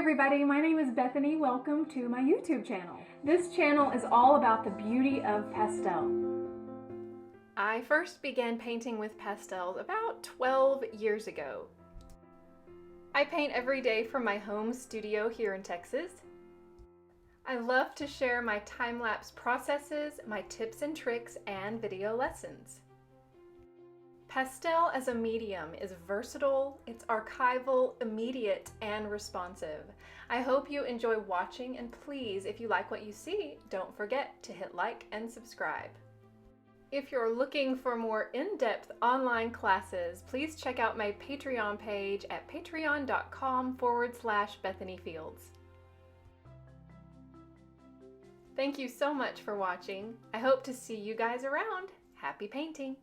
everybody, my name is Bethany. Welcome to my YouTube channel. This channel is all about the beauty of pastel. I first began painting with pastels about 12 years ago. I paint every day from my home studio here in Texas. I love to share my time-lapse processes, my tips and tricks, and video lessons. Pastel as a medium is versatile, it's archival, immediate, and responsive. I hope you enjoy watching, and please, if you like what you see, don't forget to hit like and subscribe. If you're looking for more in-depth online classes, please check out my Patreon page at patreon.com/Bethany Fields. Thank you so much for watching. I hope to see you guys around. Happy painting!